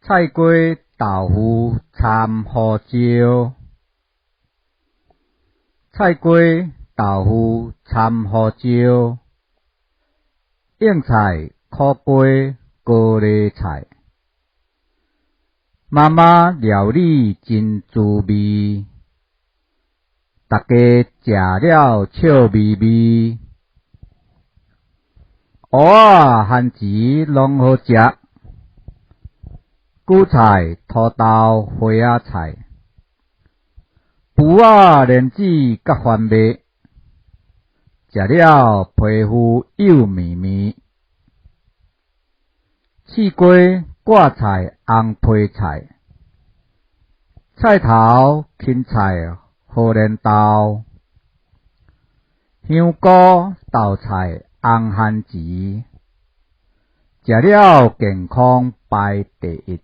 菜瓜豆腐掺胡椒，菜瓜豆腐掺胡椒，应菜苦瓜高丽菜，妈妈料理真滋味，大家食了笑眯眯。蚵仔番薯拢好食，韭菜、土豆、花仔菜，殕仔莲子甲番麦，食了皮肤幼绵绵。四瓜、挂菜、红皮菜，菜头、芹菜、荷莲豆，香菇、豆菜、红番薯，食了健康排第一。